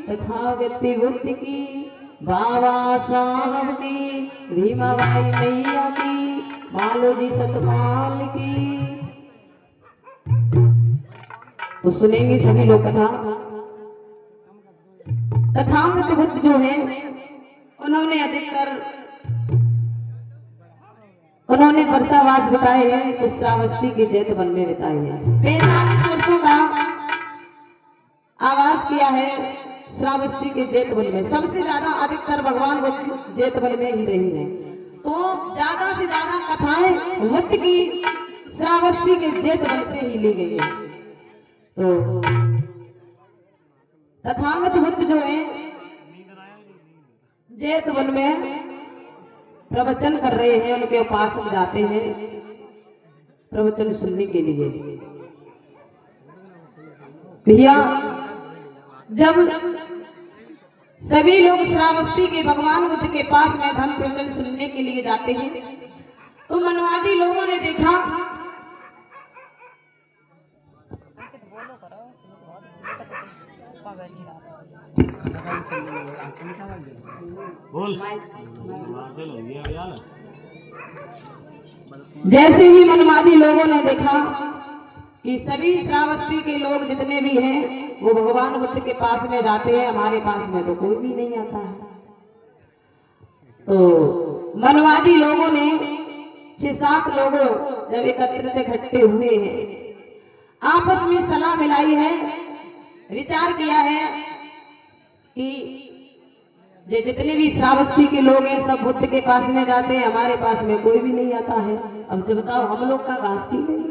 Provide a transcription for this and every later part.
तथागति बुद्ध की, बाबा साहब की, भीमाबाई मैया की, मालोजी सतपाल की। तो सुनेंगे सभी लोग कथा। तथागत बुद्ध जो है उन्होंने अधिकतर वर्षावास बिताए हैं, तो श्रावस्ती के जैत वन में बिताए हैं। 45 वर्षों का आवास किया है श्रावस्ती के जैत वन में। सबसे ज्यादा अधिकतर भगवान बुद्ध जैत वन में ही रही है, तो ज्यादा से ज्यादा कथाएं बुद्ध की श्रावस्ती के जैत वन से ही ली गई है। तो तथागत बुद्ध जो है जैत वन में प्रवचन कर रहे हैं, उनके उपासक जाते हैं प्रवचन सुनने के लिए। भैया जब सभी लोग श्रावस्ती के भगवान बुद्ध के पास में धर्म प्रवचन सुनने के लिए जाते हैं, तो मनवादी लोगों ने देखा जैसे ही मनवादी लोगों ने देखा कि सभी श्रावस्ती के लोग जितने भी हैं वो भगवान बुद्ध के पास में जाते हैं, हमारे पास में तो कोई भी नहीं आता है। तो मनवादी लोगों ने 6-7 लोगों जब एकत्रित इकट्ठे हुए हैं, आपस में सलाह मिलाई है, विचार किया है कि जितने भी श्रावस्ती के लोग हैं सब बुद्ध के पास में जाते हैं, हमारे पास में कोई भी नहीं आता है। अब जब बताओ हम लोग का घास नहीं,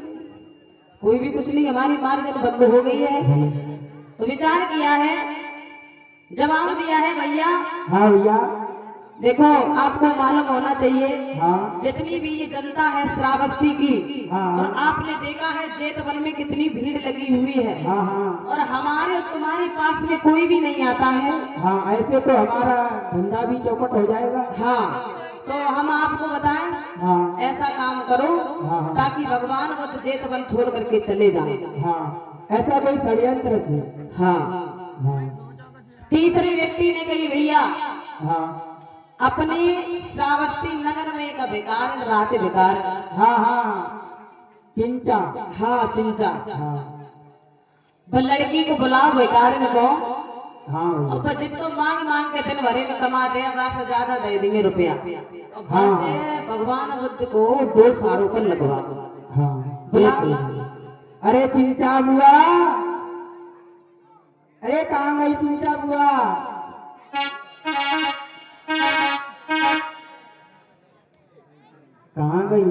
कोई भी कुछ नहीं, हमारी मार्ग बंद हो गई है। तो विचार किया है, जवाब दिया है भैया। हाँ भैया देखो आपको मालूम होना चाहिए, हाँ जितनी भी ये जनता है श्रावस्ती की, हाँ और आपने देखा है जेतवन में कितनी भीड़ लगी हुई है, हाँ हाँ और हमारे तुम्हारे पास में कोई भी नहीं आता है। हाँ ऐसे तो हमारा धंधा भी चौपट हो जाएगा। हाँ तो हम आपको बताएं, हाँ ऐसा काम करो हाँ, हाँ। ताकि भगवान बुद्ध जेतवन छोड़ करके चले जाए। हाँ ऐसा कोई षड्यंत्र से। हाँ हाँ तीसरे व्यक्ति ने कही भैया हाँ अपने श्रावस्ती नगर में एक बेकार रहते बेकार। हाँ हाँ चिंचा। हाँ चिंचा। हाँ वो लड़की को बुलाओ बेकार ने को, हाँ और भैया। जितना मांग मांग के दिन भरे में कमा दे, से ज्यादा दे देंगे रुपया। और हाँ। बस है, भगवान बुद्ध को 2 सालों पर लगवा दो। हाँ बुलाओ। अरे चिंचा बुआ, अरे कहाँ गई चिंचा बुआ? कहाँ गई?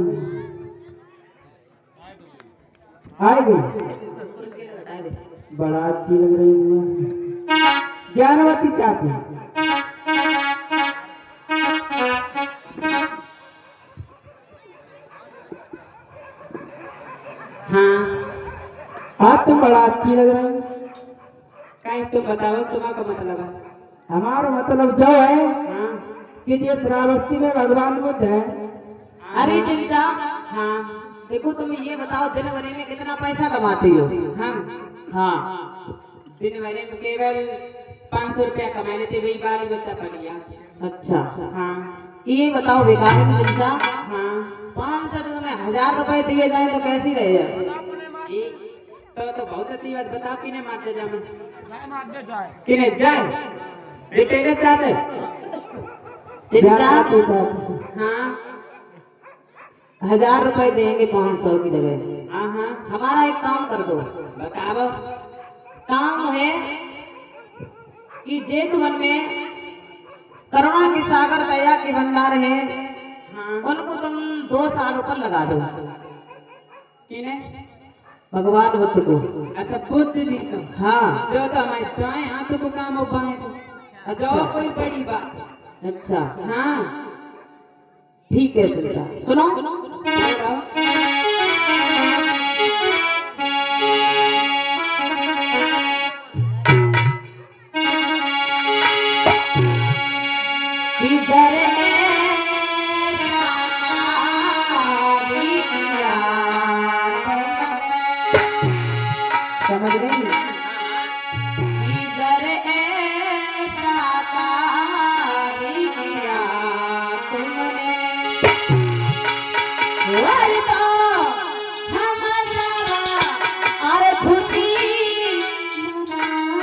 आ गई? बड़ा अच्छी लग रही है ज्ञानवती चाची। हाँ आज तुम बड़ा अच्छी लग रही। कहीं तुम बताओ तुम्हारा मतलब है? हमारा मतलब जो है हाँ कि ये श्रावस्ती में भगवान बुद्ध है। अरे चिंचा हाँ देखो तुम ये बताओ दिन भर में कितना पैसा कमाती हो? हम हाँ दिन भर में केवल 500 रुपया कमा लेते, वही बाल बच्चा पड़ गया। अच्छा हाँ ये बताओ बेकार में चिंचा, हाँ 500 तो तुम्हें 1000 रुपए दिए जाए तो कैसी रह जाए? ये तो बहुत अच्छी बात बताओ, किने मार दे जाए किने जाए रिटेलर चाहते। चिंचा ज्ञानवती चाची। हाँ 1000 रुपए देंगे 500 की जगह। हाँ हाँ हमारा एक काम कर दो। बताओ। काम है कि जेतवन में करुणा के सागर दया के भंडार हैं, हाँ उनको तुम 2 सालों पर लगा दो किने? भगवान बुद्ध को। अच्छा बुद्ध जी को। हाँ जो तो हमारे दाएं हाथों को काम हो पाए को। अच्छा। जो कोई बड़ी बात। अच्छा हाँ ठीक है चिंचा, सुनो बताओ। इधर समझ गई? इधर ऐसा कार्य किया तुमने, और तो हमारा और खुशी मनाए।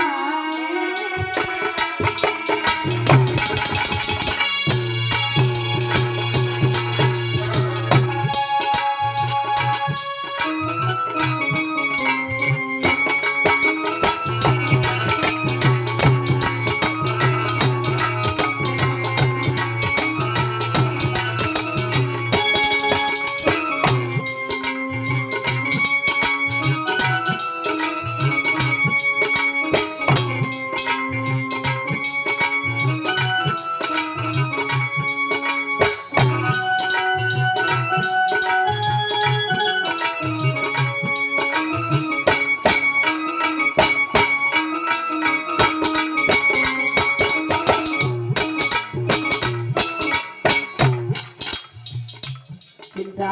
चिंता,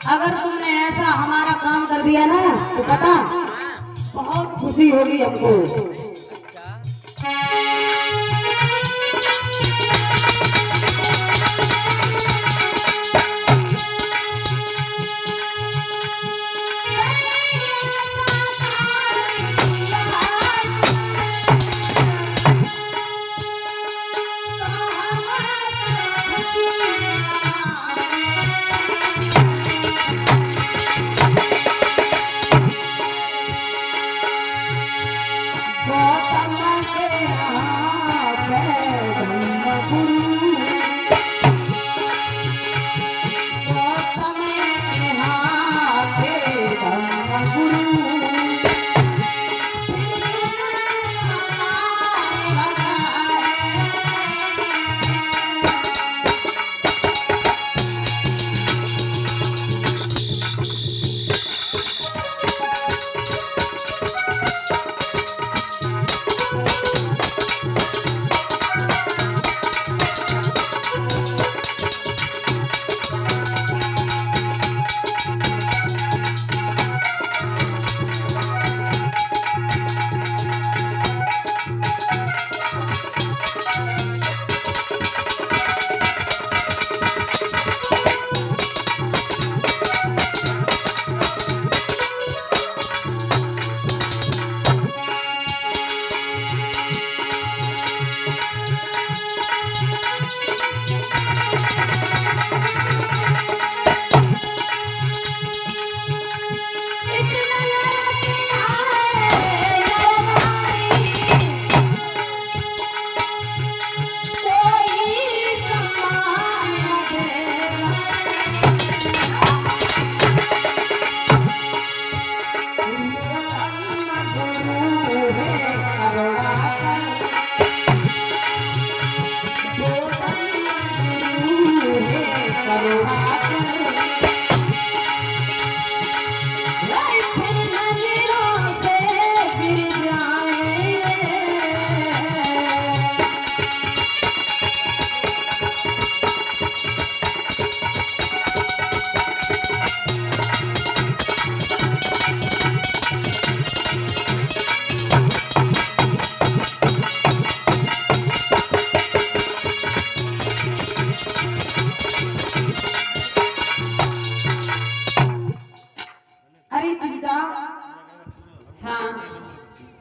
अगर तुमने ऐसा हमारा काम कर दिया ना तो पता बहुत खुशी होगी हमको।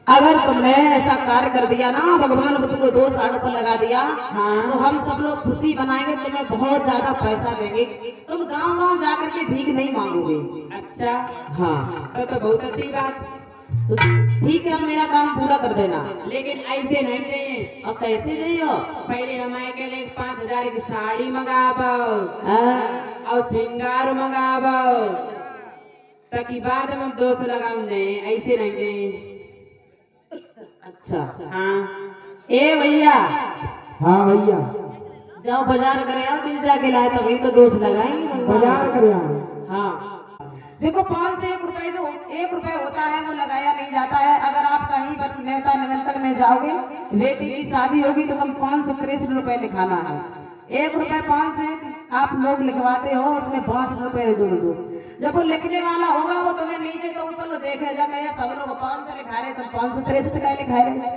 अगर तुमने ऐसा कार्य कर दिया ना, भगवान बुद्ध को 2 सालों पर लगा दिया, हाँ। तो हम सब लोग खुशी बनाएंगे, तुम्हें बहुत ज्यादा पैसा देंगे, तुम गांव-गांव जाकर के भीख नहीं मांगोगे। अच्छा, हाँ तो बहुत अच्छी बात। तो ठीक है, अब मेरा काम पूरा कर देना। लेकिन ऐसे नहीं चाहिए। और कैसे जाइयो? पहले हमारे के लिए 5000 की साड़ी मंगाबो और श्रृंगार मंगाबो, ताकि बाद में हम 200 लगाऊंगे। ऐसे नहीं चाहिए। अच्छा हाँ। ए भैया, हाँ भैया, जाओ बाजार करे आओ, चिंता के लाए तभी तो 200 लगाएंगे। बाजार कर हाँ देखो, 5 से 1 रुपए जो 1 रुपए होता है वो लगाया नहीं जाता है। अगर आप कहीं पर नेता निमंत्रण में जाओगे, बेटी की शादी होगी तो तुम 563 रुपए लिखाना है। 1 रुपए 5 से आप लोग लिखवाते हो, उसमें 5 रुपए जोड़ दो। जब वो लिखने वाला होगा वो तुम्हें नीचे तो ऊपर देखेगा, सब लोग 500 लिखा रहे, तुम 563 का लिखा रहे।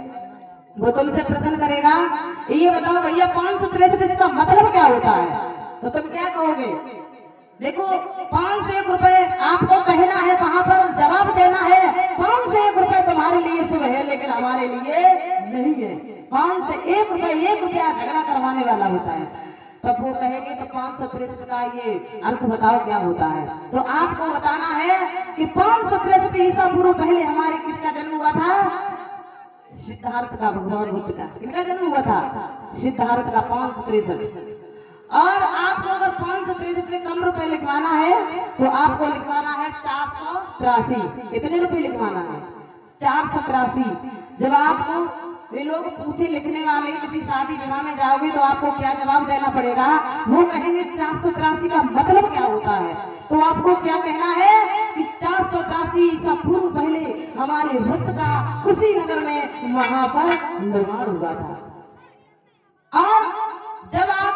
वो तुमसे प्रश्न करेगा, ये बताओ भैया 563 इसका मतलब क्या होता है? तो तुम क्या कहोगे? देखो, 5 से 1 रुपए आपको कहना है, वहां पर जवाब देना है 5 से 1 रुपए तुम्हारे लिए शुभ है, लेकिन हमारे लिए नहीं है। 5 से 1 रुपए 1 रुपया झगड़ा करवाने वाला होता है। तब वो कहेगी तो 563 का ये अर्थ बताओ क्या होता है? तो आपको बताना है कि 563 ईसा पूर्व पहले हमारे किसका जन्म हुआ था? सिद्धार्थ का, भगवान बुद्ध का। किनका जन्म हुआ था? सिद्धार्थ का। 563। और आपको अगर 563 से कम रुपए लिखवाना है तो आपको लिखवाना है 483। कितने रुपए लिखवाना है? 483। जब आपको वे लोग पूछे लिखने वाले, किसी शादी विवाह में जाओगे तो आपको क्या जवाब देना पड़ेगा? वो कहेंगे 483 का मतलब क्या होता है? तो आपको क्या कहना है कि 483 ईसा पूर्व पहले हमारे बुद्ध का कुशीनगर में वहां पर निर्माण हुआ था। और जब आप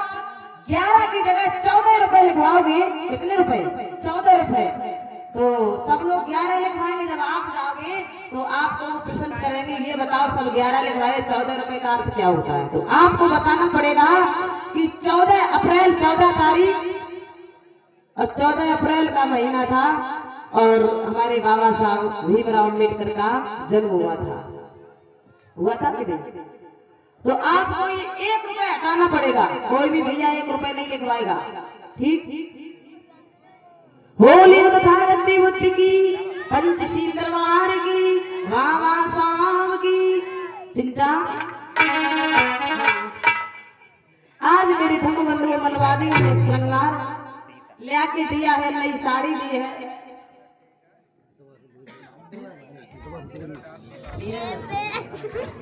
11 की जगह 14 रुपए लिखवाओगे, कितने रुपए? 14 रुपए। तो सब लोग 11 लिखवाएंगे, जब आप जाओगे तो आपको प्रश्न करेंगे, ये बताओ सब 11 लिखवाए, 14 रुपए का अर्थ क्या होता है? तो आपको बताना पड़ेगा कि 14 अप्रैल 14 तारीख और 14 अप्रैल का महीना था और हमारे बाबा साहब भीमराव अम्बेडकर का जन्म हुआ था कि नहीं? तो आपको ये 1 रुपए हटाना पड़ेगा, कोई भी भैया 1 रुपए नहीं लिखवाएगा, ठीक? होली तथा गद्दी बुद्धि की, पंचशील दरबार की, बाबा साहब की चिंता। आज मेरी धर्म बंधु मनवादी ने श्रृंगार ले आके दिया है, नई साड़ी दी है।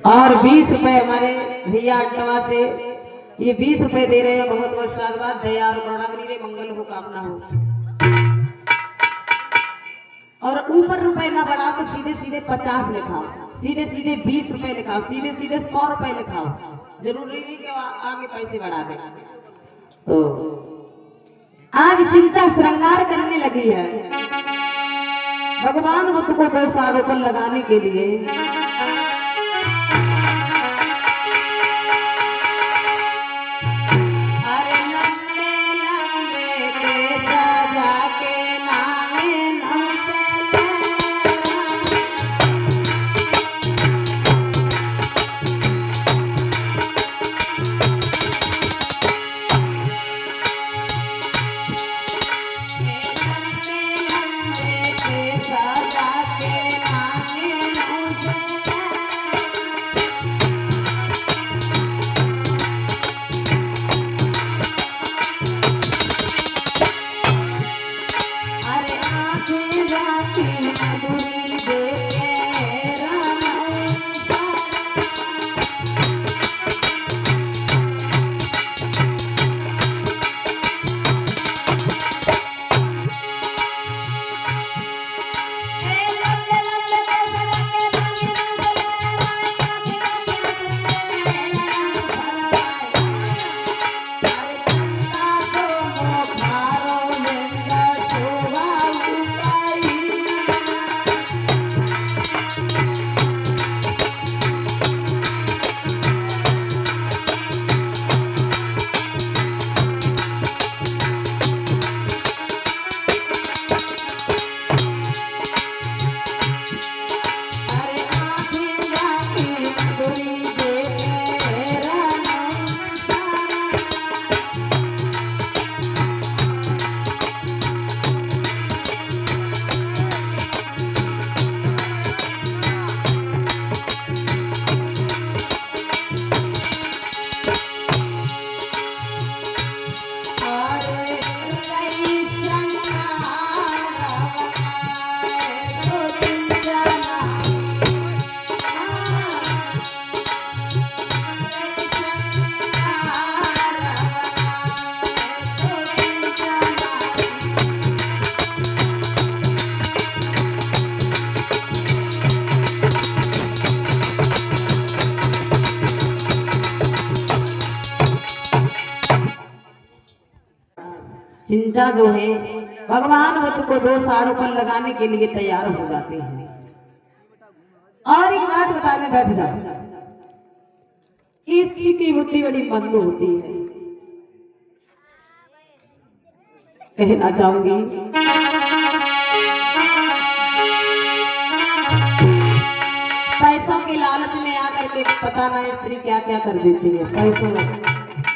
और 20 रुपए हमारे भैया अट्टवा से ये 20 रुपए दे रहे हैं। बहुत बहुत साधुवाद, दया और करुणा बनी रहे, मंगल हो कामना हो। और ऊपर रुपए ना बढ़ाओ तो सीधे सीधे 50 लिखाओ, सीधे सीधे 20 रुपए लिखाओ, सीधे सीधे 100 रुपए लिखाओ, जरूरी नहीं कि आगे पैसे बढ़ा दे। तो आज चिंचा श्रृंगार करने लगी है भगवान बुद्ध को 2 सालों पर लगाने के लिए। अरे लंबे लंबे के सजा के नामे नौसे चिंचा जो है भगवान बुद्ध को 2 सालों पर लगाने के लिए तैयार हो जाते हैं। और एक बात बताने बैठ जाते, इसकी की बुद्धि बड़ी मंद होती है। कहना चाहूंगी पैसों के लालच में आकर के पता ना स्त्री क्या क्या कर देती है।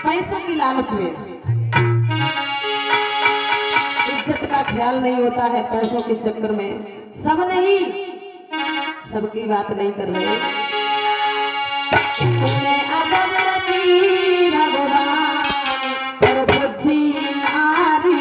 पैसों की लालच में इज्जत का ख्याल नहीं होता है। पैसों के चक्कर में सब नहीं, सबकी बात नहीं कर रहे। अदब रखी भगवान और बुद्धि नारी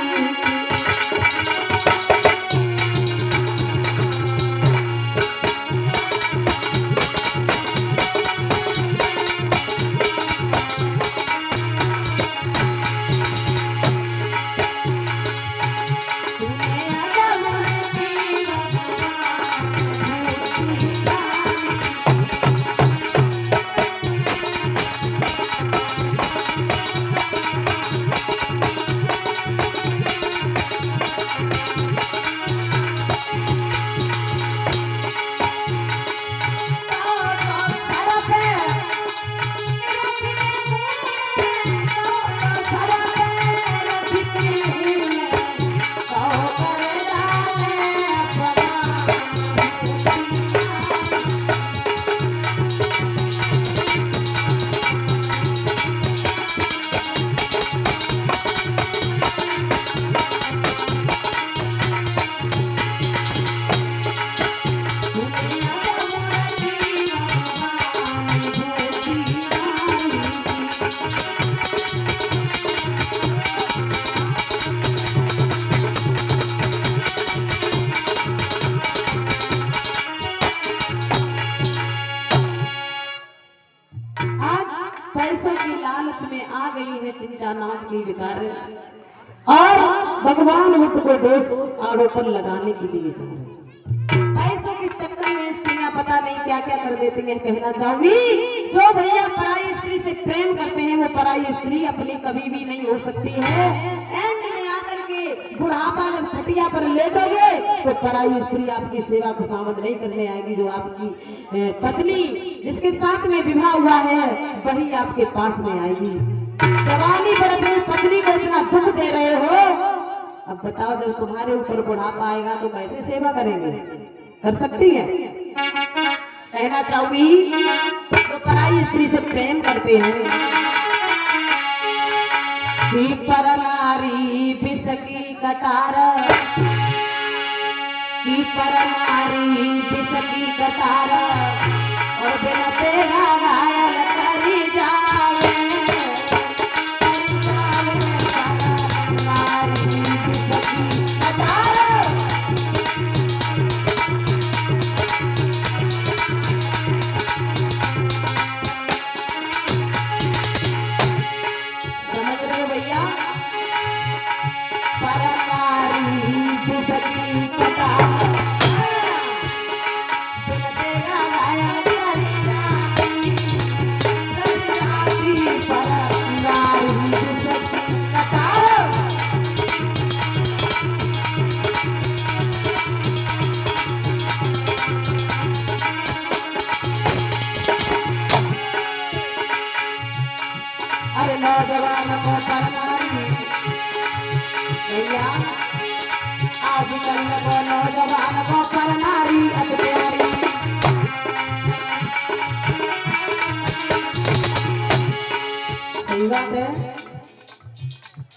और भगवान बुद्ध को दोष आरोप पर लगाने के लिए जा रहे हैं। पैसों के चक्कर में स्त्रियां पता नहीं क्या क्या कर देती हैं। कहना चाहूंगी जो भैया पराई स्त्री से प्रेम करते हैं वो पराई स्त्री अपनी कभी भी नहीं हो सकती है। एंड में आकर के बुढ़ापा जब खटिया पर लेटोगे तो पराई स्त्री आपकी सेवा को शामिल नहीं करने आएगी। जो आपकी पत्नी जिसके साथ में विवाह हुआ है वही आपके पास में आएगी। जवानी पर अपनी पत्नी को इतना दुख दे रहे हो, अब बताओ जब तुम्हारे ऊपर बुढ़ापा आएगा तो कैसे सेवा करेंगे? कर सकती है? कहना चाहूंगी तो पराई स्त्री से प्रेम करते हैं कि पर नारी बिसकी कटार, कि पर नारी बिसकी कटार और बिन तेरा घायल करी जावे। नौजवान को परनारी भैया आजकल को नौजवान को परनारी अत्यारी। सही बात है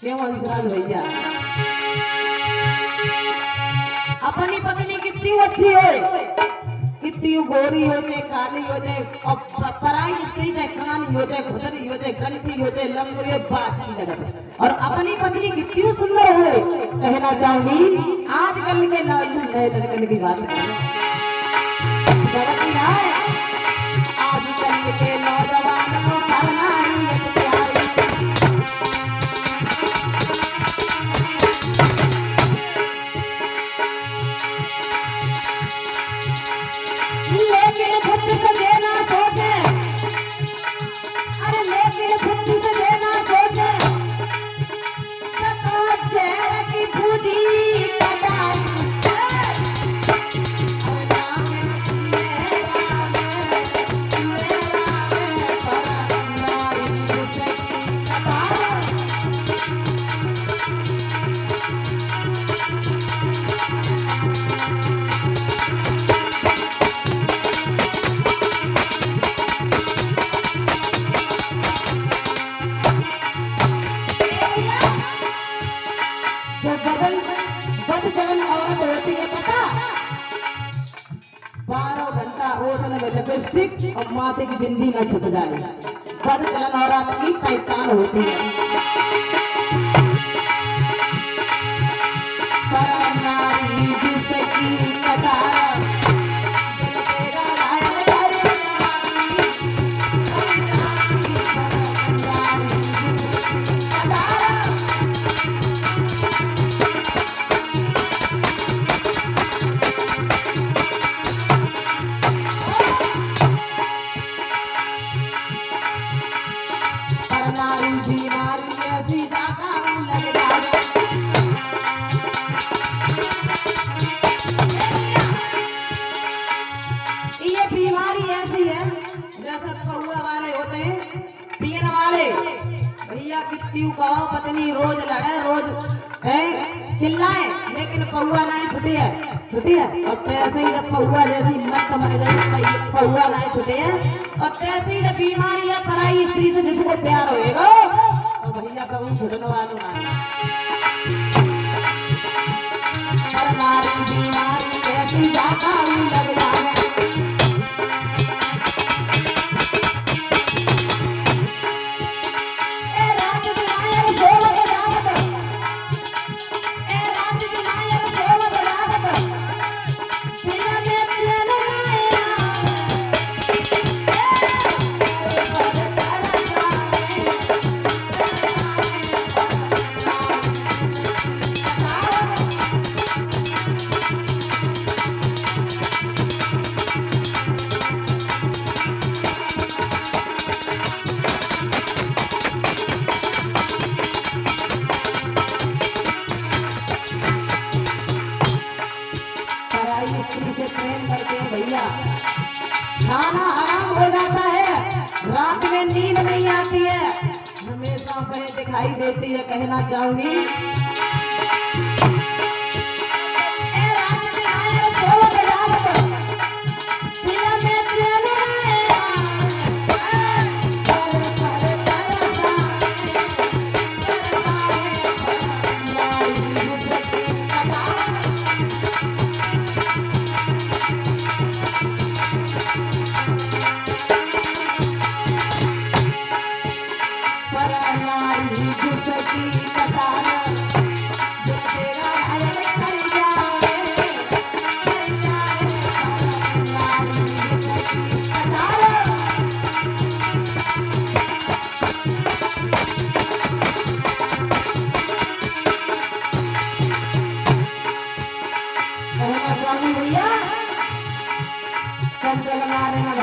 क्यों हंसराज भैया? अपनी पत्नी कितनी अच्छी हो, कितनी गोरी हो जाए, काली हो जाए, और पराई स्त्री चाहे कानी हो जाए, खुदरी हो जाए, गंठी हो जाए, लंबी हो, बात की जगह, और अपनी पत्नी कितनी सुंदर हो। कहना चाहूंगी आजकल के नए लड़कन की बात करें, आजकल के नौजवान को करना ही लिपस्टिक और माथे की बिंदी न छुट जाए, बद जलन और आपकी पहचान होती है। कहो पत्नी रोज लड़े रोज चिल्लाए लेकिन पौआ नहीं छुटी है और तैसे ही जब पौआ जैसी मत मर गई पौआ नहीं छुटे है और तैसे ही जब बीमारी है पराई स्त्री से जिसको प्यार होएगा तो भैया कभी छुटने वालों हमारी बीमारी कैसी जाता लग जाए। दिखाई देती है कहना चाहूंगी ए राज में आए बोल बजाओ दिल में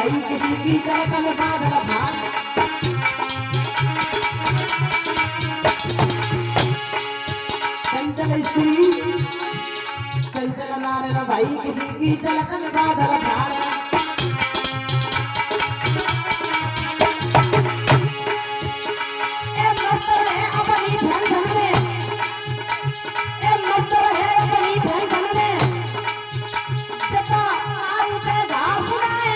चैन किसी की कल बादल भाग चंचल स्त्री चंचल नारायण भाई किसी की चलकन बादल भाग ए मस्त है अपनी धन में ए मस्त है अपनी धन में जता आयु पे घास उड़ाए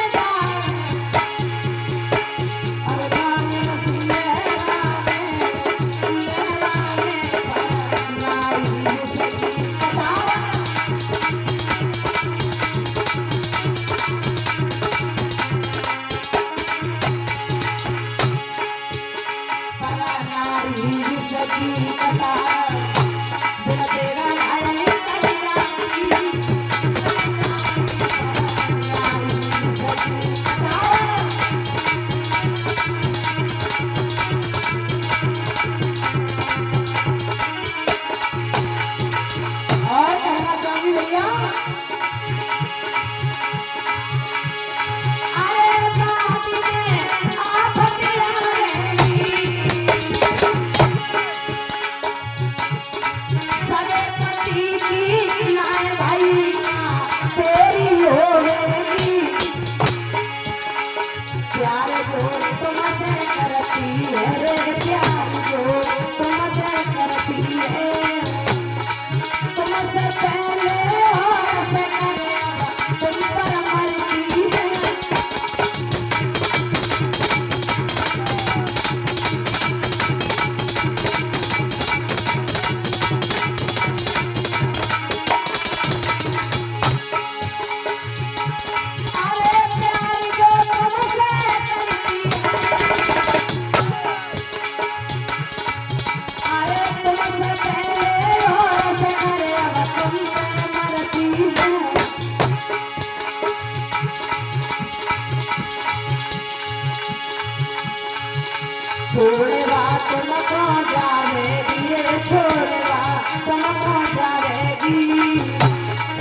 छोड़े बात न को जावेगी रे छोड़े बात न को जावेगी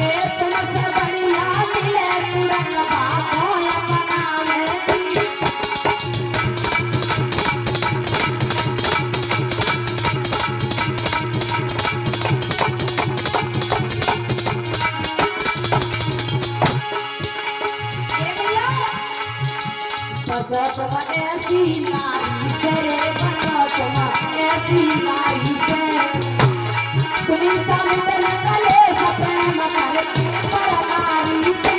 ए तुमसे बढ़िया मिले तुरंत बातों या बनावेगी तुम ऐसी नारी तेरे बनो तुम ऐसी नारी से तुम्हें सामने कले सपने मकर पर नारी से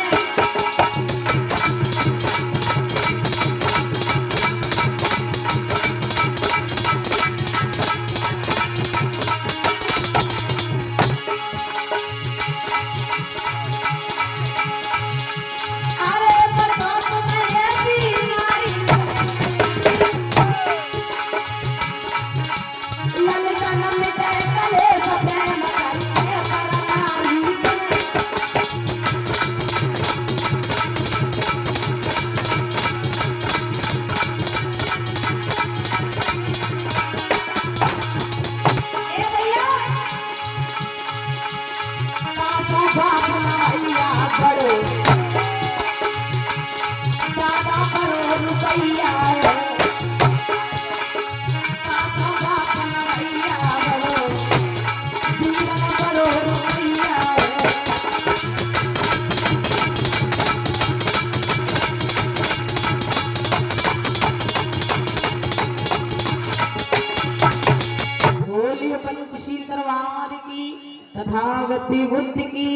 तथागति बुद्ध की,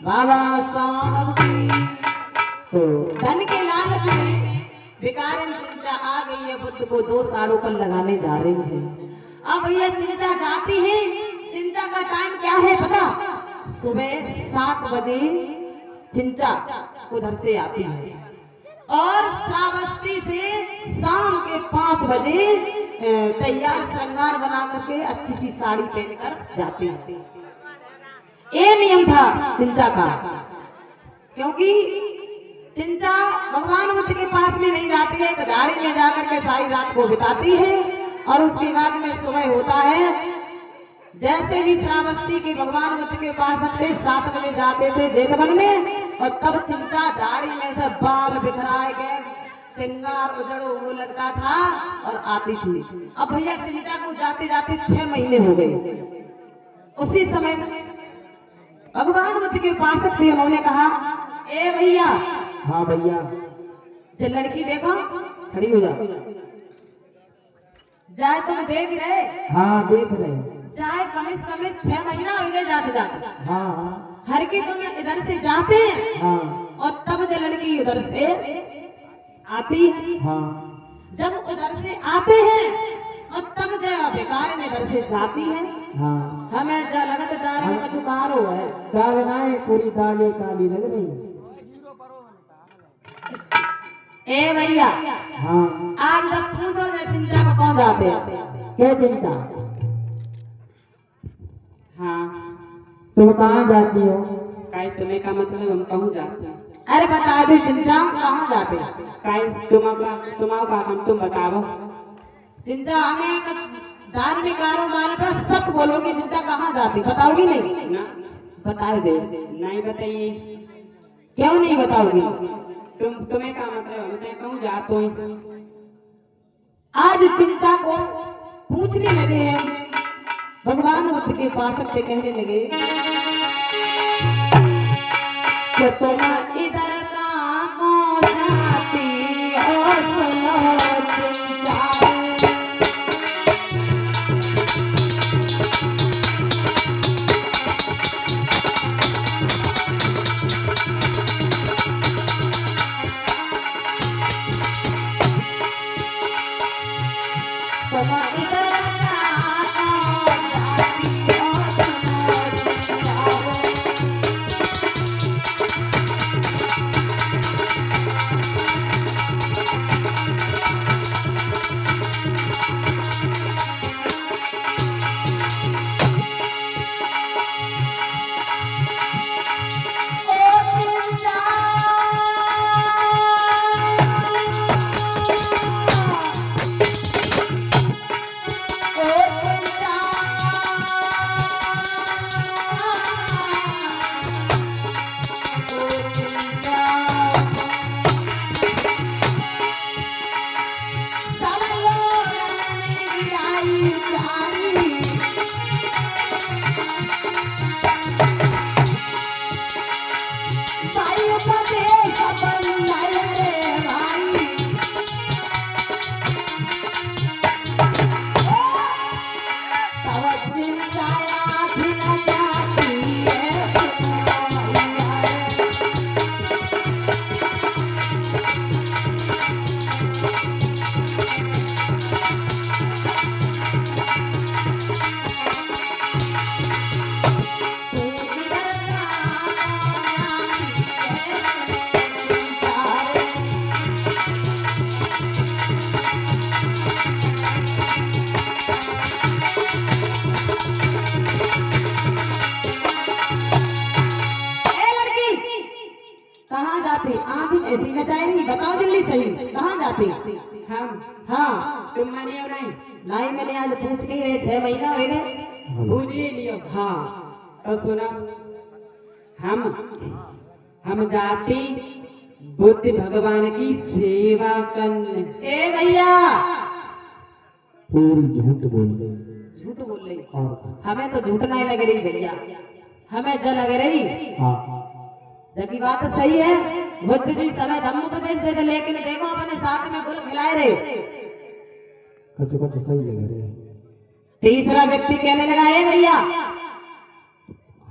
बाबा साहब की। तो धन के लालच में बेकारण चिंता आ गई है, बुद्ध को 2 साड़ों पर लगाने जा रही है। अब भैया चिंता जाती है, चिंता का टाइम क्या है पता? सुबह 7 बजे चिंता उधर से आती है और श्रावस्ती से शाम के 5 बजे तैयार श्रृंगार बना करके अच्छी सी साड़ी पहनकर जाती है। ये नियम था चिंता का, क्योंकि चिंता भगवान बुद्ध के पास में नहीं जाती है, एक गाड़ी में जाकर के सारी रात को बिताती है और उसके बाद में सुबह होता है। जैसे ही श्रावस्ती के भगवान बुद्ध के पास अपने 7 बजे जाते थे जेतवन में, और तब चिंता दाढ़ी में से बाल बिखराए गए, श्रृंगार उजड़ो वो लगता था और आती थी। अब भैया चिंता को जाते जाते 6 महीने हो गए। उसी समय भगवान बुद्ध के पास थे, उन्होंने कहा ए भैया। हाँ भैया। जो लड़की देखो खड़ी हो जाओ, जाए तुम देख रहे? हाँ देख रहे। चाहे कमिस 6 महीना हो गए जाते जाते। हाँ हर की तुम इधर से जाते हैं हाँ और तब जो लड़की उधर से आती है। हाँ। जब उधर से आते हैं और तब जो बेकार में इधर से जाती है। हाँ। हमें जो लगत दाल में कचुकारो है, दाल नाए पूरी दालें काली लग रही। ए भैया। हाँ। आज जब पूछो जो चिंता को कौन जाते हैं? क्या चिंता? हाँ तुम कहाँ जाती हो? काई तुम्हें का मतलब हम कहूँ जाते हैं? अरे बता दे चिंता कहाँ जाते हैं? काई तुम्हारा का हम तुम बताओ। चिंता हमें धार्मिक कारोबार पर सब बोलोगी, चिंता कहाँ जाती बताओगी नहीं? ना बता दे। नहीं बताइए। क्यों नहीं बताओगी? तुम्हें का मतलब हमसे कहूँ जाते हैं? आज चिंता को पूछने लगे हैं, भगवान बुद्ध के पास से कहने लगे कि तुम इधर का कौन जाती हो, सुनो चिंता। तुम इधर ऐसी नचाएगी, बताओ जल्दी सही कहाँ जाते? हम हाँ तुम मानिए नहीं? नहीं मैंने आज पूछ के 6 महीना हो गए। बूझिए लियो। हाँ तो सुनो, हम जाति बुद्ध भगवान की सेवा करने। ए भैया पूरी झूठ बोल रही। झूठ बोल रही? और हमें तो झूठ नहीं लग रही भैया, हमें जल लग रही। हाँ जबकि बात तो सही है, बुद्ध जी समय धम्म उपदेश देते, लेकिन देखो अपने साथ में गुल खिलाए रहे। कुछ सही लग रहे। तीसरा व्यक्ति कहने लगा, ए भैया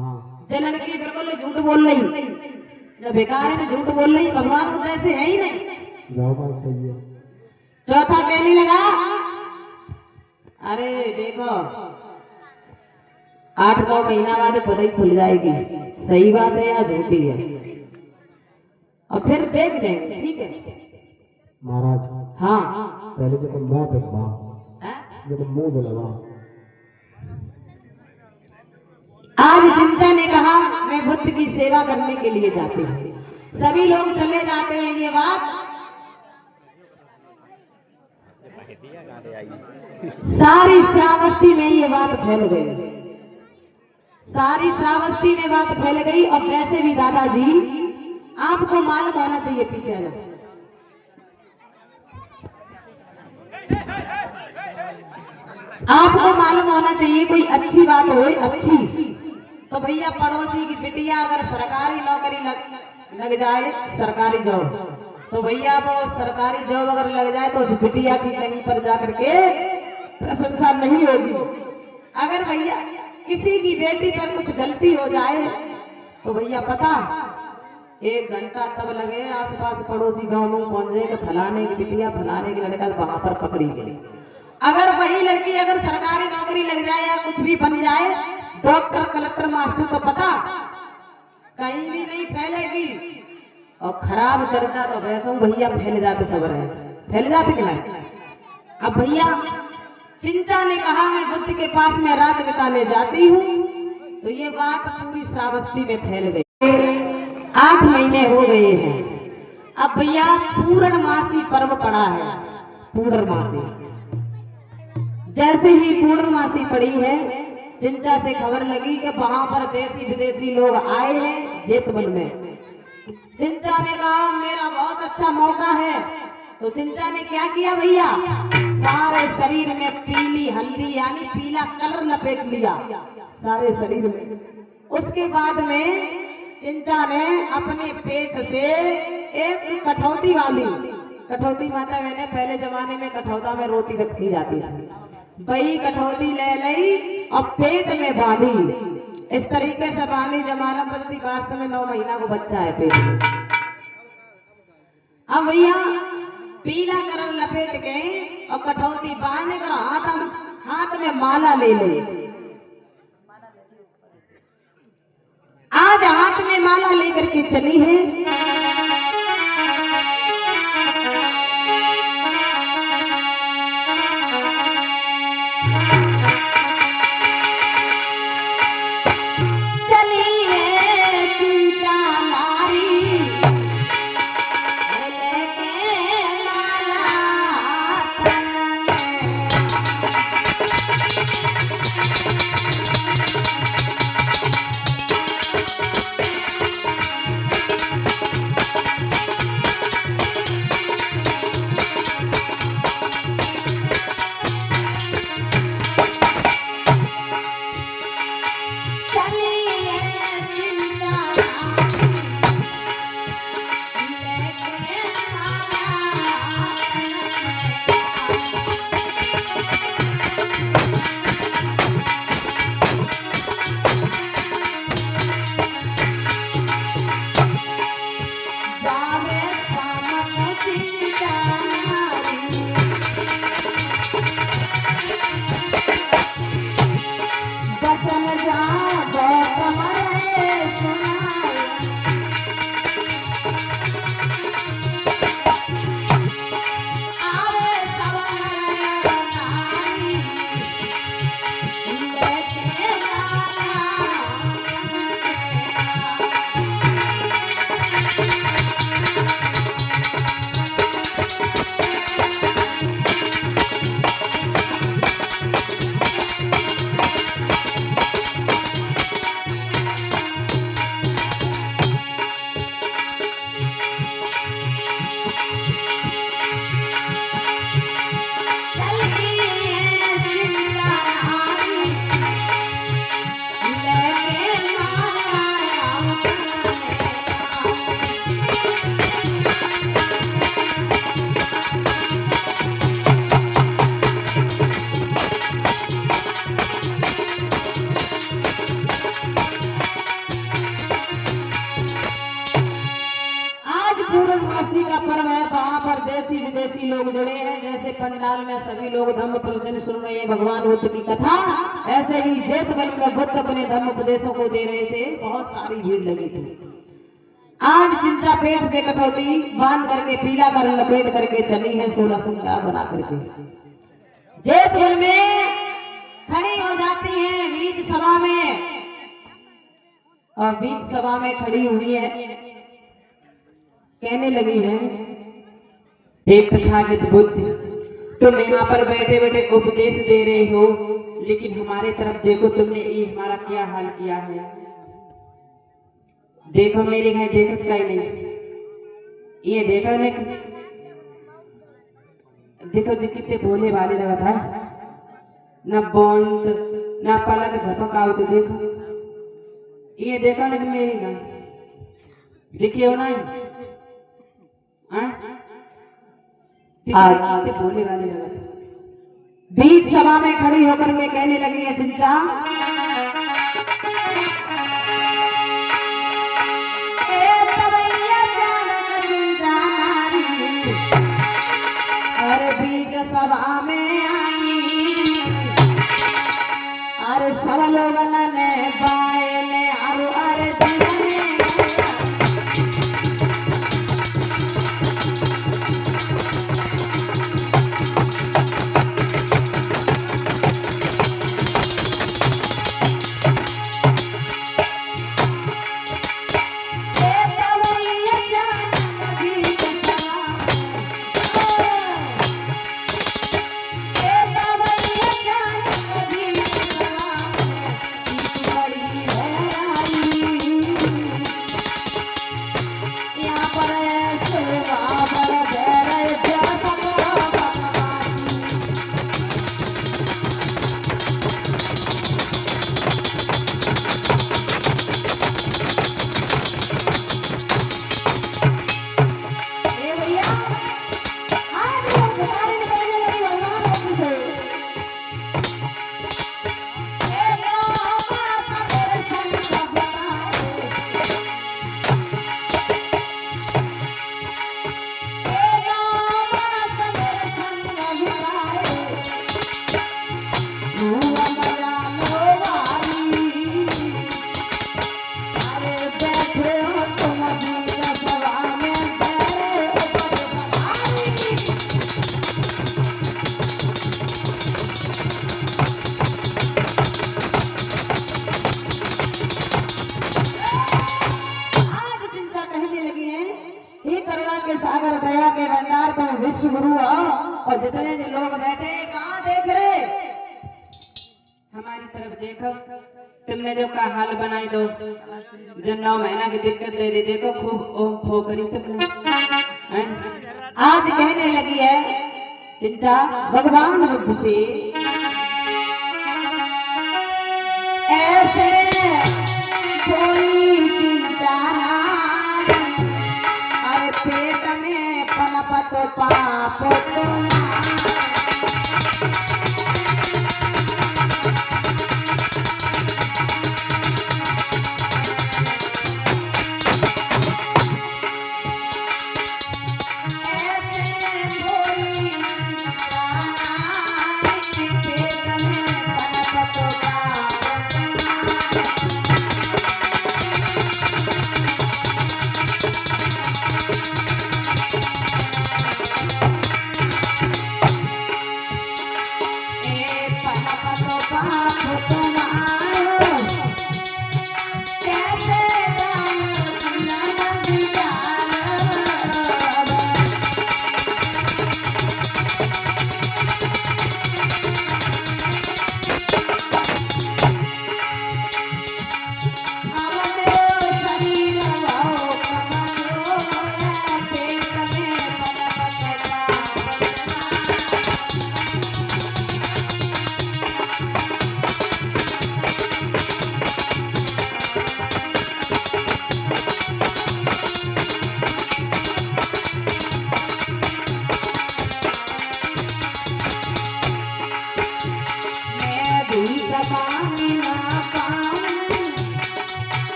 हाँ जो लड़की बिल्कुल झूठ बोल रही, जो बेकार है झूठ बोल रही, भगवान को जैसे है ही नहीं। जाओ बात सही है। चौथा कहने लगा, अरे देखो 8-9 महीना बाद खुद ही खुल जाएगी, सही बात है या झूठी है, और फिर देख लेंगे। ठीक है महाराज हाँ पहले जब मुंह देखवा, जब मुंह बोलवा। आज चिंता ने कहा मैं बुद्ध की सेवा करने के लिए जाती हूँ। सभी लोग चले जाते हैं। ये बात सारी श्रावस्ती में ये बात फैल गई, सारी श्रावस्ती में बात फैल गई। और वैसे भी दादाजी आपको मालूम होना चाहिए, पीछे आना, आपको मालूम होना चाहिए कोई अच्छी बात हो, अच्छी तो भैया पड़ोसी की बिटिया अगर सरकारी नौकरी लग जाए, सरकारी जॉब, तो भैया वो सरकारी जॉब अगर लग जाए तो उस बिटिया की कहीं पर जाकर के प्रशंसा नहीं होगी। अगर भैया किसी की बेटी पर कुछ गलती हो जाए तो भैया पता 1 घंटा तब लगे आसपास पड़ोसी गांव में पहुंचे कि फलाने की बिटिया फलाने की लड़का वहां पर पकड़ी गई। अगर वही लड़की अगर सरकारी नौकरी लग जाए या कुछ भी बन जाए, डॉक्टर कलेक्टर मास्टर, तो पता कहीं भी नहीं फैलेगी। और खराब चर्चा तो वैसे भैया फैल जाते, सब रहे फैल जाते कि नहीं। अब भैया चिंचा ने कहा मैं बुद्ध के पास में रात बिताने जाती हूँ, तो ये बात पूरी श्रावस्ती में फैल गई। 8 महीने हो गए हैं। अब भैया पूर्णमासी पर्व पड़ा है। पूर्णमासी जैसे ही पूर्णमासी पड़ी है, चिंचा से खबर लगी कि वहां पर देसी विदेशी लोग आए हैं जेतवन में। चिंचा ने कहा मेरा बहुत अच्छा मौका है, तो चिंचा ने क्या किया भैया, सारे शरीर में पीली हल्दी यानी पीला कलर लपेट लिया सारे शरीर में। उसके बाद में चिंचा ने अपने पेट से एक कठौती वाली, कठौती माता मैंने पहले जमाने में कठौता में रोटी रखी जाती थी, वही कठौती ले ली और पेट में बांधी। इस तरीके से बांधी जमाना बदती, वास्तव में 9 महीना को बच्चा है पेट में। अब भैया पीला कलर लपेट के और कठौती बांध कर हाथ में माला ले लो। आज हाथ में माला लेकर के चली है। देशी विदेशी लोग जुड़े हैं। जैसे पंडाल में सभी लोग धम्म प्रवचन सुन रहे हैं भगवान बुद्ध की कथा, ऐसे ही जेतवल में बुद्ध अपने धम्म उपदेशों को दे रहे थे। बहुत सारी भीड़ लगी थी। आज चिंता पेट से कटौती बांध करके पीला कर लपेट करके चली है 16 श्रृंगार बना करके जेतवल में खड़ी हो जाती हैं बीच सभा में। और बीच सभा में खड़ी हुई है, कहने लगी है, एक तथागत बुद्ध, तुम यहाँ पर बैठे बैठे उपदेश दे रहे हो, लेकिन हमारे तरफ देखो, तुमने ये हमारा क्या हाल किया है। देखो मेरे घर देखत का ही नहीं, ये देखो ने, देखो जी कितने भोले वाले लगा था, न बंद न पलक झपक आओ। तो देखो ये देखो ना मेरी गाय देखिए हो ना, कितने भोले वाले लगा था। बीच सभा में खड़ी होकर के कहने लगी है चिंचा, अरे बीच सभा में आई, अरे सब लोग ने बायले अरे दीवाने सागर दया के भंडार तुम विश्व गुरु हो। और जितने जो लोग बैठे कहाँ देख रहे, हमारी तरफ देखो, तुमने जो का हाल बनाई दो, जो 9 महीना की दिक्कत दे दी, देखो खूब ओम फो करी तुमने। आज कहने लगी है चिंता भगवान बुद्ध से, ऐसे कोई चिंता ना, अरे पेट में पनपत पाप तो ना।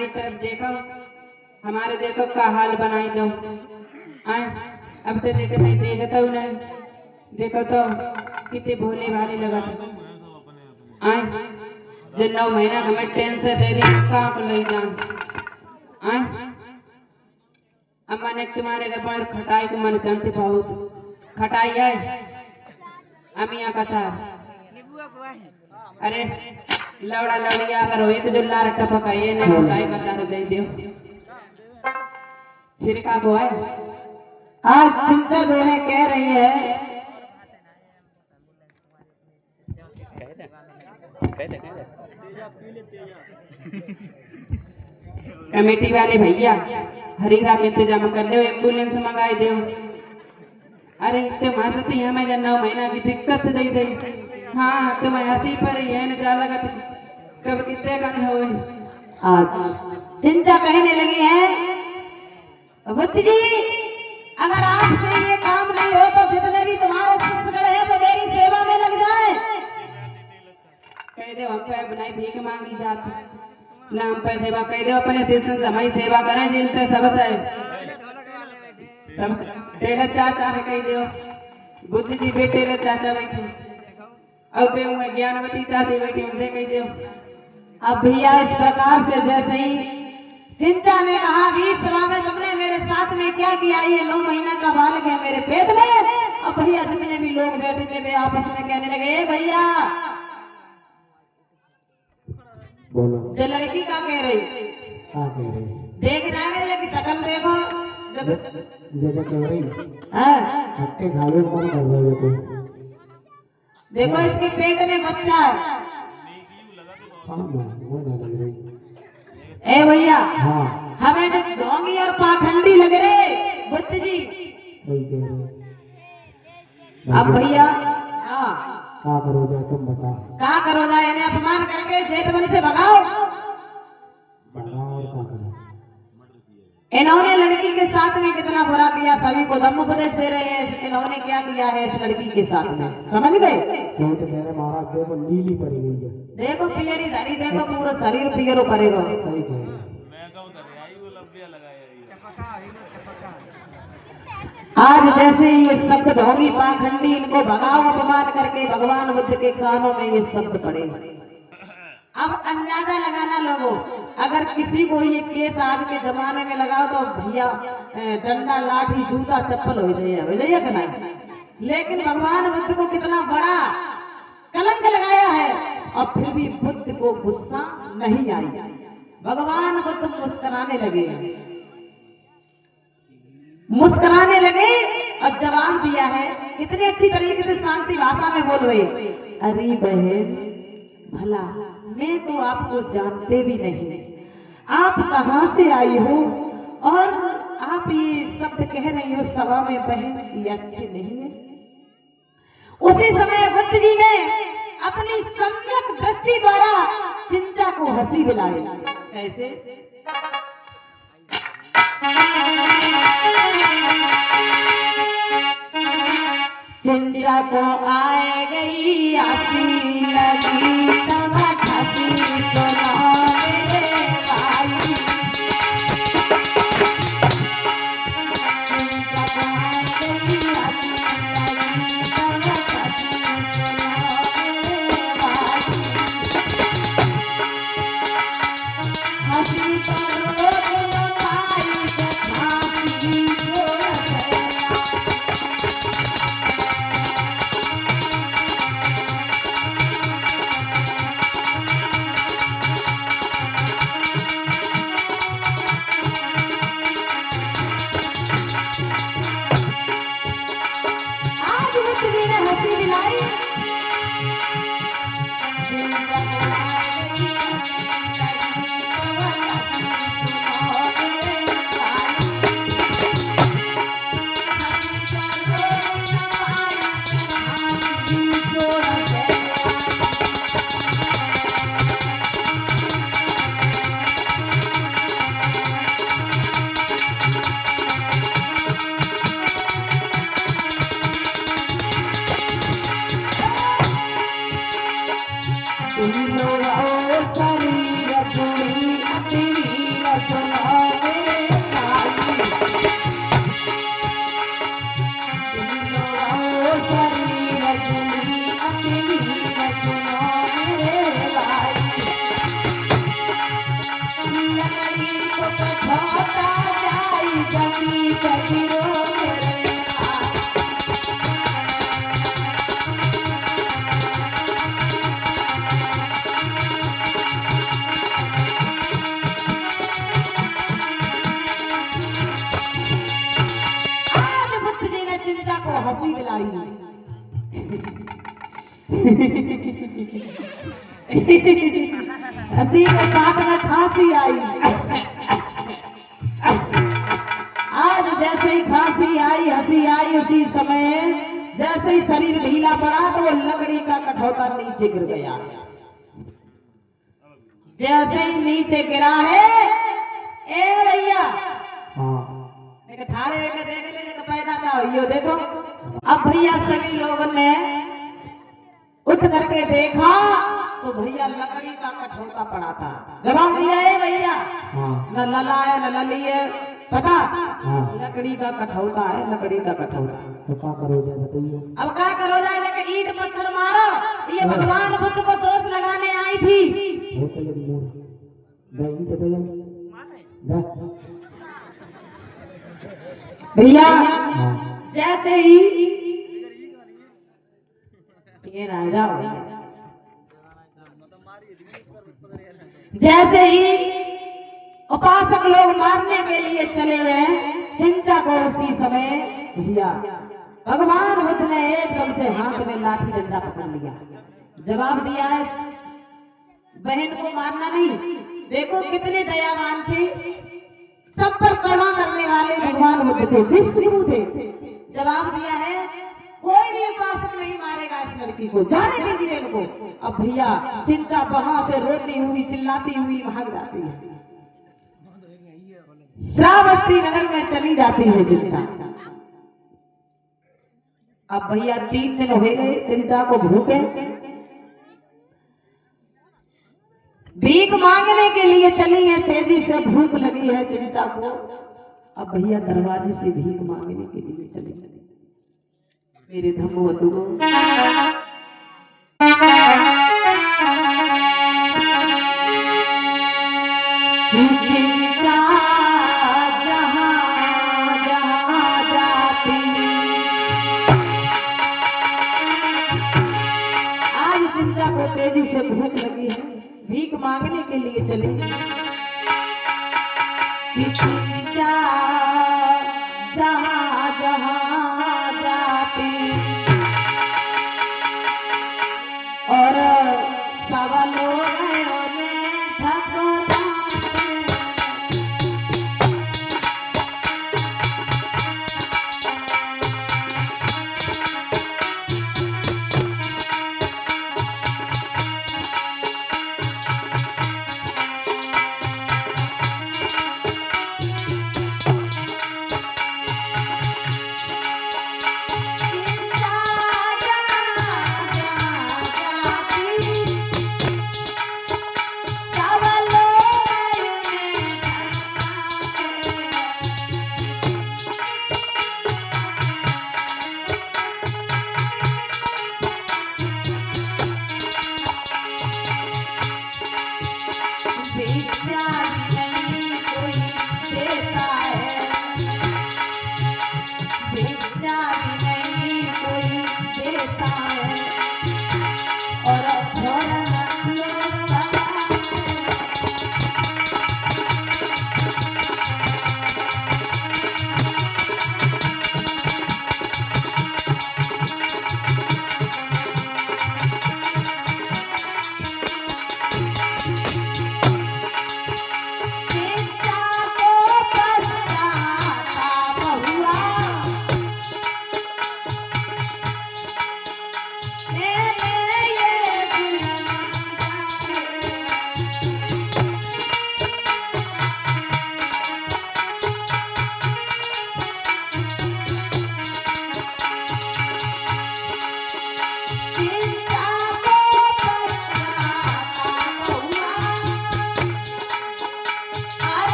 हमारी तरफ देखो, हमारे देखो का हाल बनाई दो। आए अब तो देखता हूँ नहीं, देखो तो कितने भोले भाले लगा थे। आए जो 9 महीना का मैं टेंशन दे दी कहाँ को ले जाऊं। आए अम्मा ने तुम्हारे घर पर खटाई को मन जानते बहुत खटाई है अमिया का साथ। अरे लौड़ा लौड़िया अगर हो तो जो लार टपका ये नहीं खटाई का चारो दे दो छिड़का को है। आज चिंता जो है कह रही है कमेटी वाले भैया हरीरा के इंतजाम कर लो, एम्बुलेंस मंगाई दो। अरे तुम हंसती हमें जब 9 महीना की दिक्कत दे दे। हाँ तुम हंसी पर ही है न जा लगा कब कितने का हो। आज चिंता कहने लगी है बुद्ध जी अगर आपसे ये काम नहीं हो तो जितने भी तुम्हारे शिष्यगण हैं वो मेरी सेवा में लग जाए। कह दो हम पे बनाई भीख मांगी जाती ना हम पे सेवा कह दो अपने शिष्य से हमारी सेवा करें जिनसे सबसे सब टेलर चाचा ने कह दो बुद्ध जी बेटे टेलर चाचा बैठे अब बे मैं ज्ञानवती चाची बैठी उनसे कह दो। अब भैया इस प्रकार से जैसे ही चिंता ने कहा वीर सभा में तुमने मेरे साथ में क्या किया, ये 9 महीना का बालक है मेरे पेट में। अब भैया जितने भी लोग बैठे थे वे आपस में कहने लगे भैया जो लड़की का कह रही देख रहे कि शकल देखो देखो इसके पेट में बच्चा है। ए भैया हमें जब ढोंगी और पाखंडी लग रहे बुद्ध जी। अब भैया क्या करो जाए तुम बताओ, क्या करो जाए इन्हें अपमान करके जेठवन से भगाओ। और क्या करो। इन्होंने लड़की के साथ में कितना बुरा किया, सभी को दम उपदेश दे रहे हैं इन्होंने क्या किया है इस लड़की के साथ में, समझ गए। तो कह रहे महाराज देखो नीली पड़ी गई है, देखो पियरी धरी देखो पूरा शरीर पियरो पड़ेगा। सही कह रहे। आज जैसे ये शब्द ढोंगी पाखंडी इनको भगाओ अपमान करके भगवान बुद्ध के कानों में ये शब्द पड़े। अब अंदाजा लगाना लोगों, अगर किसी को ये केस आज के जमाने में लगाओ तो भैया डंडा लाठी जूता चप्पल हो जाइए कि नहीं। लेकिन भगवान बुद्ध को कितना बड़ा कलंक लगाया है और फिर भी बुद्ध को गुस्सा नहीं आई। भगवान बुद्ध मुस्कुराने लगे और जवाब दिया है कितनी अच्छी तरीके से शांति भाषा में बोल रहे, अरे बहन भला मैं तो आपको जानते भी नहीं, आप कहाँ से आई हो और आप ये शब्द कह रही हो सभा में बहन, ये अच्छी नहीं है। उसी समय बुद्ध जी ने अपनी सम्यक दृष्टि द्वारा चिंता को हंसी दिलाई। कैसे? चिंता को आए गई आसी लगी तमाशासी सुनाने वाली। चिंता को आए गई आसी लगी तमाशासी सुनाने वाली। हंसी पर रोक लगाई तो फांसी छोड़ गया। लकड़ी को कठौता जाई जमी कगिरो मेरे भाई। आज बुद्ध जी ने चिंता को हंसी दिलाई। हंसी के साथ में खांसी आई। आज जैसे ही खांसी आई, हंसी आई, उसी समय जैसे ही शरीर ढीला पड़ा तो वो लकड़ी का कठौता नीचे गिर गया। जैसे ही नीचे गिरा है, ए भैया हाँ ठाड़े होकर देख लेने का पैदा क्या हो, यो देखो। अब भैया सभी लोगों ने उठ करके देखा तो भैया लकड़ी का कठौता पड़ा था। जवाब दिया है भैया, हाँ न लला है न लली है, पता हाँ। लकड़ी का कठौता है, लकड़ी का कठौता। तो क्या करोगे बताइए। अब क्या करो जाए, ईट पत्थर मारो। ये भगवान बुद्ध को दोष लगाने आई थी। होटल के मोड़ दही तो दे दे भैया हाँ जैसे ही ये राजा हो गया। जैसे ही उपासक लोग मारने के लिए चले गए चिंचा को, उसी समय भैया भगवान बुद्ध ने एकदम से हाथ में लाठी डंडा पकड़ लिया। जवाब दिया है, बहन को मारना नहीं। देखो कितने दयावान थे, सब पर करुणा करने वाले भगवान बुद्ध थे, विष्णु थे। जवाब दिया है, कोई भी उपासक नहीं मारेगा इस लड़की को, जाने दीजिए इनको। अब भैया चिंचा वहां से रोती हुई चिल्लाती हुई भाग जाती है, श्रावस्ती नगर में चली जाती है चिंचा। अब भैया 3 दिन हो गए चिंचा को भूखे, भीख मांगने के लिए चली है, तेजी से भूख लगी है चिंचा को। अब भैया दरवाजे से भीख मांगने के लिए चली। मेरे धम्मवतु चिंचा जहाँ जहाँ जाती, आज चिंचा को तेजी से भूख लगी है, भीख मांगने के लिए चली। चिंचा जहाँ जहाँ जाती और सब लोग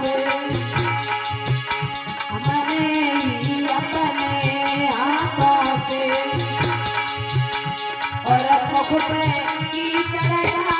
से हमने ही अपने हाथों से और मुख पे कीचड़ डाला।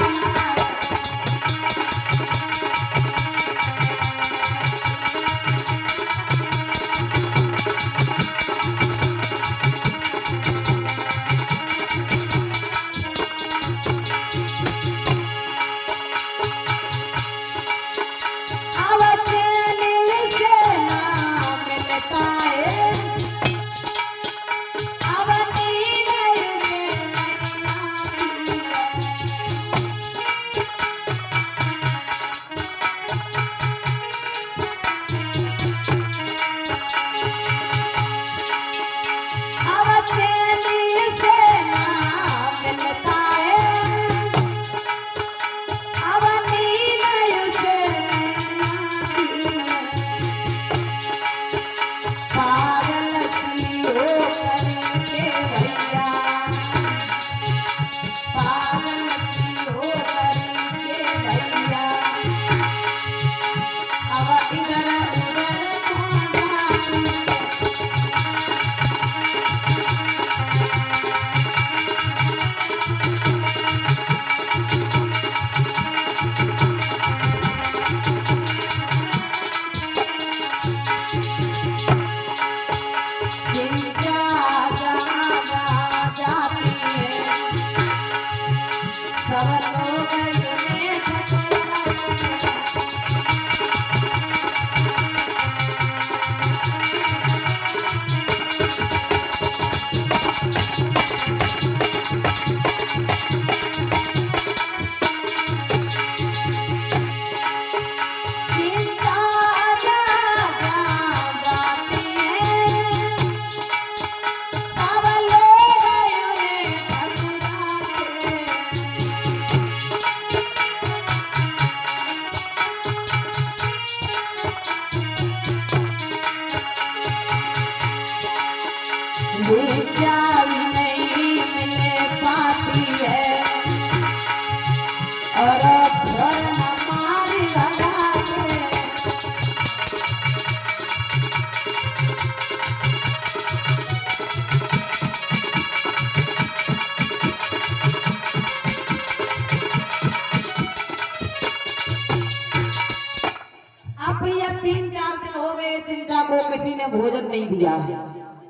चिंता को किसी ने भोजन नहीं दिया।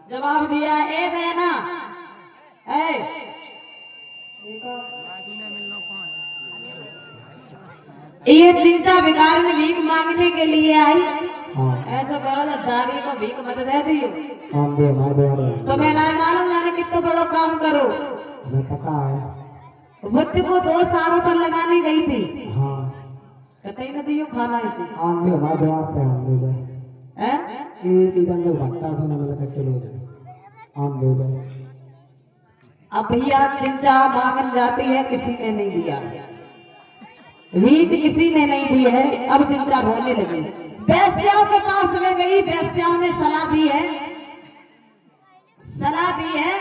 जवाब दिया, ए बहना, ये चिंचा बिगाड़ में भीख मांगने के लिए आई। ऐसा करो ना, दारी को भीख मत दे दियो। तो मैं ना मालूम मैंने कितना बड़ा काम करो। पता है बुद्ध को 2 सालों पर लगाने गई थी। हाँ कतई न दियो खाना इसे। आंधे हमारे द्वार पे आंधे गए एक इधर लोग भट्टा से न मिलकर चले गए आंधे गए। अब भैया चिंचा मांगन जाती है, किसी ने नहीं दिया। भीख किसी ने नहीं दी है। अब चिंचा रोने लगी। वैश्याओं के पास में गई। वैश्याओं ने सलाह दी है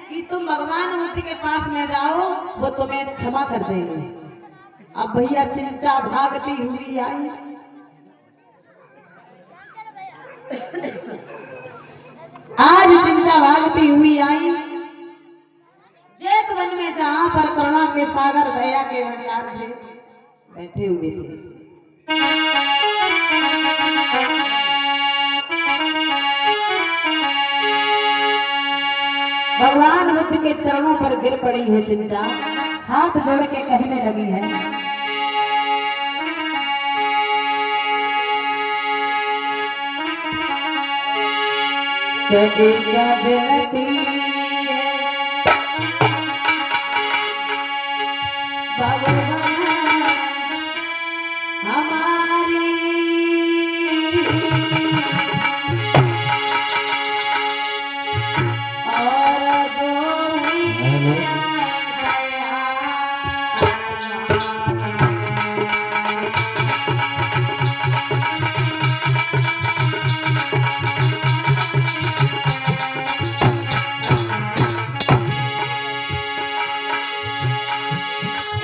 कि तुम भगवान बुद्ध के पास में जाओ, वो तुम्हें क्षमा कर देंगे। अब भैया चिंचा भागती हुई आई। आज चिंचा भागती हुई आई जेत वन में, जहां पर करुणा के सागर दया के भंडार थे बैठे हुए थे। भगवान बुद्ध के चरणों पर गिर पड़ी है चिंचा, हाथ जोड़ के कहने लगी है, एक विनती भगवान हमारी, और दो दया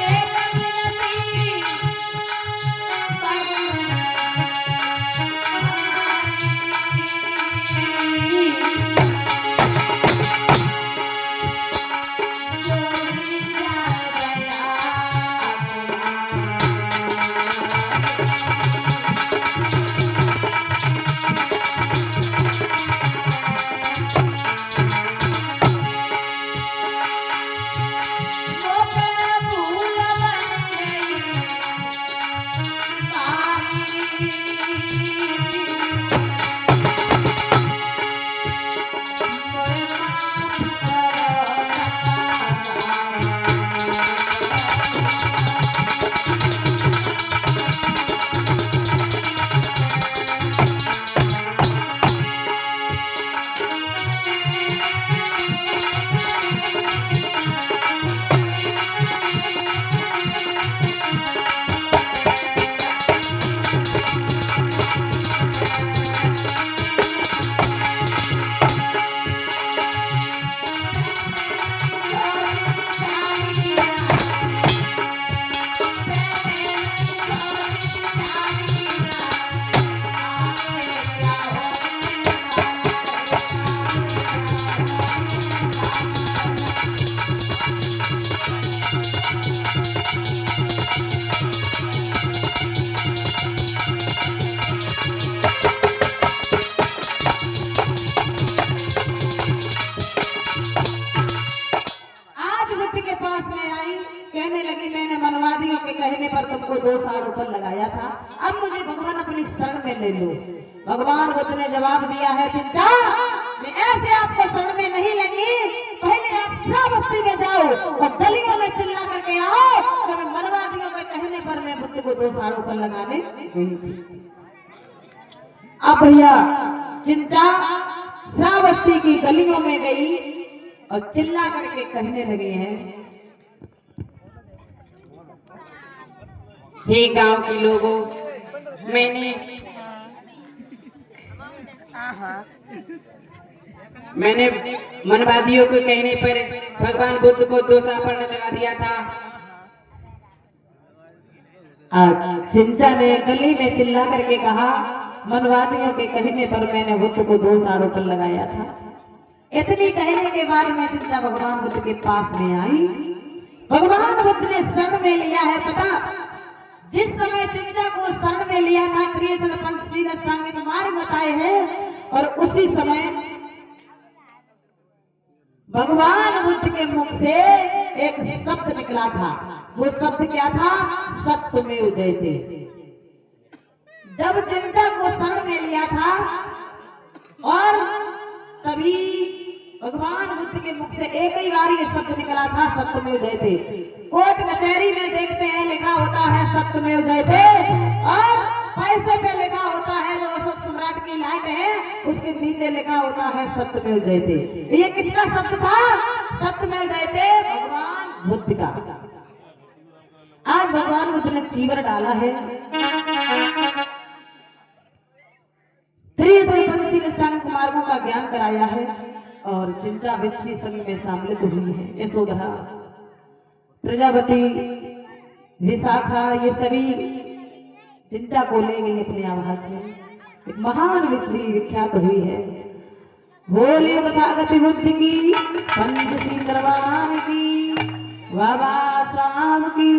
एक मैंने मनवादियों के कहने पर तुमको 2 साल ऊपर लगाया था, अब मुझे भगवान अपनी शरण में ले लो। भगवान बुद्ध ने जवाब दिया है, चिंता मैं ऐसे आपको शरण में नहीं लेंगी, पहले आप श्रावस्ती में जाओ और गलियों में चिल्ला करके आओ कि मैं मनवादियों के कहने पर मैं बुद्ध को 2 साल ऊपर लगाने गई थी। अब भैया चिंता श्रावस्ती की गलियों में गई और चिल्ला करके कहने लगे हैं, हे गांव के लोगों, मैंने मनवादियों के कहने पर भगवान बुद्ध को 2 साल लगा दिया था। चिंचा ने गली में चिल्ला करके कहा, मनवादियों के कहने पर मैंने बुद्ध को 2 साल ऊपर लगाया था। इतनी कहने के बाद में चिंचा भगवान बुद्ध के पास में आई। भगवान बुद्ध ने शरण में लिया है, पता जिस समय चिंचा को शरण में लिया था त्रिशूल पंचशील अष्टांगिक मार्ग बताए हैं, और उसी समय भगवान बुद्ध के मुख से एक शब्द निकला था। वो शब्द क्या था? सत्यमेव जयते। जब चिंचा को शरण में लिया था और तभी भगवान बुद्ध के मुख से एक ही बार ये शब्द निकला था, सत्यमेव जयते। कोर्ट कचहरी में देखते हैं लिखा होता है सत्यमेव जयते, और पैसे पे लिखा होता है जो अशोक सम्राट की लाइन है उसके नीचे लिखा होता है सत्यमेव जयते। ये किसका शब्द था? सत्यमेव जयते भगवान बुद्ध का। आज भगवान बुद्ध ने चीवर डाला है, त्रिशूल पंचशील अष्टांगिक मार्गों का ज्ञान कराया है, और चिंता विष्णु संघ में सम्मिलित हुई है। यशोधरा, प्रजापति, विशाखा, ये सभी चिंता को ले गई अपने आवास में। एक महान विष्णु विख्यात हुई है। बोले तथागत बुद्ध की, पंचशील दरबार की, बाबा साहब की।